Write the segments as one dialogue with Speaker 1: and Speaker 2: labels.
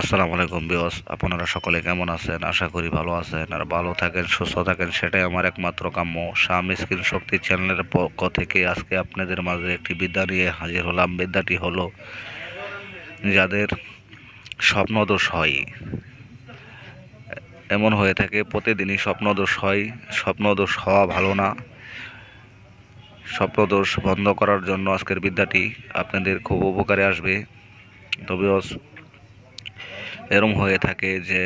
Speaker 1: আসসালামু আলাইকুম ভিউয়ার্স, আপনারা সকলে কেমন আছেন? আশা করি ভালো আছেন আর ভালো থাকেন, সুস্থ থাকেন, সেটাই আমার একমাত্র কাম্য। শাম স্ক্রিন শক্তি চ্যানেলের পক্ষ থেকে আজকে আপনাদের মাঝে একটি বিদ্যা নিয়ে হাজির হলাম। বিদ্যাটি হলো, যাদের স্বপ্নদোষ হয়, এমন হয়ে থাকে প্রতিদিনই স্বপ্নদোষ হয়। স্বপ্নদোষ হওয়া ভালো না। স্বপ্নদোষ বন্ধ করার জন্য আজকের বিদ্যাটি আপনাদের খুব উপকারে আসবে। তো ভিউয়ার্স, এরম হয়ে থাকে যে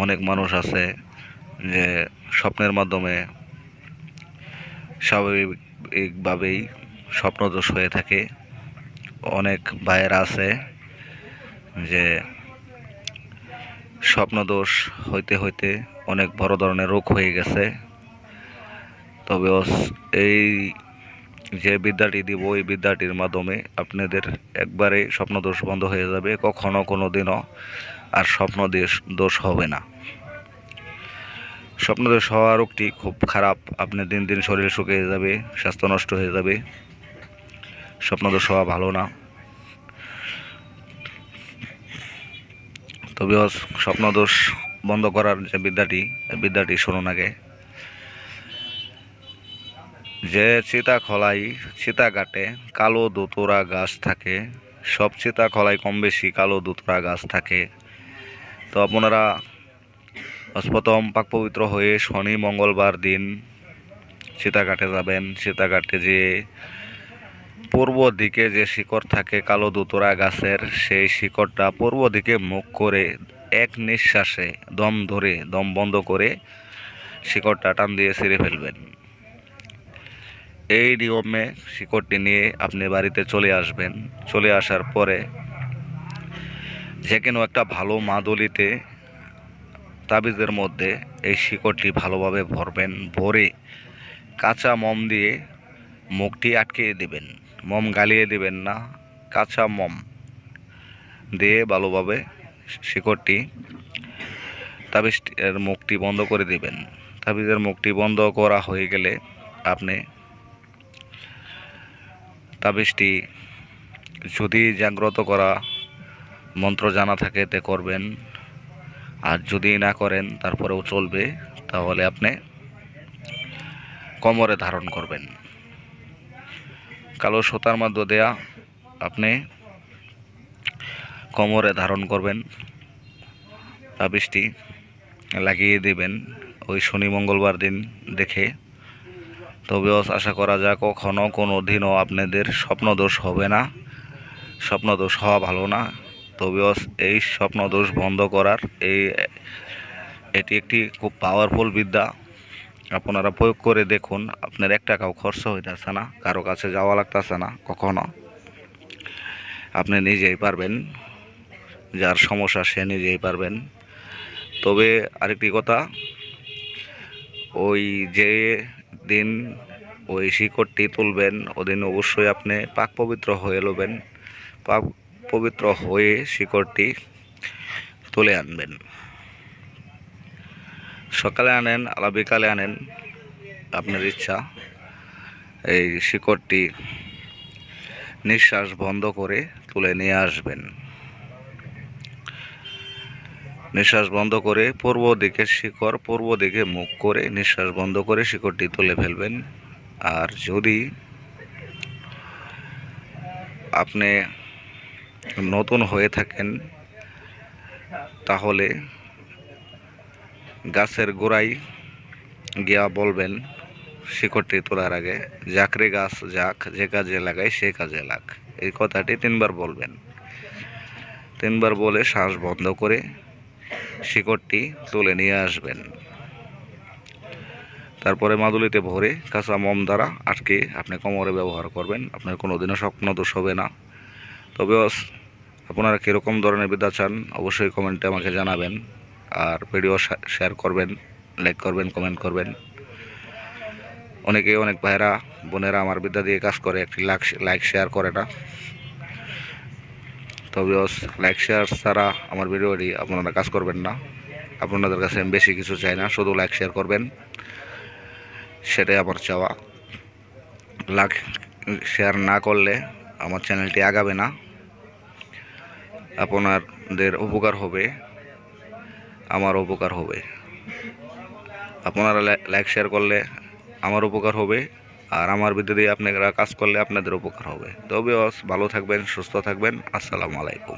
Speaker 1: অনেক মানুষ আছে যে স্বপ্নের মাধ্যমে স্বাভাবিকভাবেই স্বপ্নদোষ হয়ে থাকে। অনেক ভাইয়েরা আছে যে স্বপ্নদোষ হইতে হইতে অনেক বড় ধরনের রোগ হয়ে গেছে। তবে এই যে বিদ্যাটি দিব, এই বিদ্যাটির মাধ্যমে আপনাদের একবারে স্বপ্নদোষ বন্ধ হয়ে যাবে। কখনো কোনো দিনও আর স্বপ্নদোষ হবে না। স্বপ্নদোষ হওয়া রোগটি খুব খারাপ। আপনার দিন দিন শরীর শুকিয়ে যাবে, স্বাস্থ্য নষ্ট হয়ে যাবে। স্বপ্নদোষ হওয়া ভালো না। তবে স্বপ্নদোষ বন্ধ করার যে বিদ্যাটি শুনুন আগে। যে চিতা কাটে কালো দোতরা গাছ থাকে, সব চিতা খলায় কম বেশি কালো দোতরা গাছ থাকে। তো আপনারা প্রথম পাক পবিত্র হয়ে শনি মঙ্গলবার দিন চিতাঘাটে যাবেন। চিতাঘাটে যে পূর্ব দিকে যে শিকড় থাকে কালো দোতরা গাছের, সেই শিকড়টা পূর্ব দিকে মুখ করে এক নিঃশ্বাসে দম বন্ধ করে শিকড়টা টান দিয়ে ছিঁড়ে ফেলবেন। এই নিয়মে শিকড়টি নিয়ে আপনি বাড়িতে চলে আসবেন। চলে আসার পরে যে কোনো একটা ভালো মাদুলিতে তাবিজের মধ্যে এই শিকড়টি ভালোভাবে ভরবেন। ভরে কাঁচা মোম দিয়ে মুখটি আটকিয়ে দিবেন। মোম গালিয়ে দিবেন না, কাঁচা মোম দিয়ে ভালোভাবে শিকড়টি তাবিজের মুখটি বন্ধ করে দিবেন। তাবিজের মুখটি বন্ধ করা হয়ে গেলে আপনি তাবিজটি যদি জাগ্রত করা মন্ত্র জানা থাকে তে করবেন, আর যদি না করেন তারপরেও চলবে। তাহলে আপনি কোমরে ধারণ করবেন। কালো সুতার মধ্যে দেয়া আপনি কোমরে ধারণ করবেন। তাবিজটি লাগিয়ে দেবেন ওই শনি মঙ্গলবার দিন দেখে। তবে আশা করা যায় কখনো কোনো দিনও আপনাদের স্বপ্নদোষ হবে না। স্বপ্নদোষ হওয়া ভালো না। তবে এই স্বপ্নদোষ বন্ধ করার এটি একটি খুব পাওয়ারফুল বিদ্যা। আপনারা প্রয়োগ করে দেখুন, আপনার 1 টাকাও খরচ হইতেছে না, কারো কাছে যাওয়া লাগতেছে না। কখনো আপনি নিজেই পারবেন, যার সমস্যা সে নিজেই পারবেন। তবে আরেকটি কথা, ওই যে দিন ওই শিকড়টি তুলবেন ওদিন অবশ্যই আপনি পাক পবিত্র হয়ে লবেন। পাক পবিত্র হয়ে শিকড়টি তুলে আনবেন। সকালে আনেন আলা বিকালে আনেন, আপনার ইচ্ছা। এই শিকড়টি নিঃশ্বাস বন্ধ করে তুলে নিয়ে আসবেন। নিঃশ্বাস বন্ধ করে পূর্ব দিকে শিকড়, পূর্ব দিকে মুখ করে নিঃশ্বাস বন্ধ করে শিকড়টি তুলে ফেলবেন। আর যদি আপনি নতুন হয়ে থাকেন তাহলে গাছের গোড়ায় গিয়া বলবেন শিকড়টি তোলার আগে, জাকরে গাছ যাক, যে কাজে লাগাই সে কাজে লাগ। এই কথাটি 3 বার বলবেন। 3 বার বলে শ্বাস বন্ধ করে শিকড়টি তুলে নিয়ে আসবেন। তারপরে মাদুলিতে ভরে কাঁচা মোম দ্বারা আটকে আপনি কোমরে ব্যবহার করবেন। আপনার কোনোদিনও স্বপ্নদোষ হবে না। তবে আপনারা কীরকম ধরনের বিদ্যা চান অবশ্যই কমেন্টে আমাকে জানাবেন। আর ভিডিও শেয়ার করবেন, লাইক করবেন, কমেন্ট করবেন। অনেক ভাইরা বোনেরা আমার বিদ্যা দিয়ে কাজ করে, একটি লাইক শেয়ার করে না। তবে লাইক শেয়ার ছাড়া আমার ভিডিওটি আপনারা কাজ করবেন না। আপনাদের কাছে আমি বেশি কিছু চাই না, শুধু লাইক শেয়ার করবেন, সেটাই আমার চাওয়া। লাইক শেয়ার না করলে আমার চ্যানেলটি আগাবে না। আপনাদের উপকার হবে, আমার উপকার হবে। আপনারা লাইক শেয়ার করলে আমার উপকার হবে, আর আমার ভিডিও দিয়ে আপনারা কাজ করলে আপনাদের উপকার হবে। তো ভিউয়ার্স, ভালো থাকবেন, সুস্থ থাকবেন। আসসালামু আলাইকুম।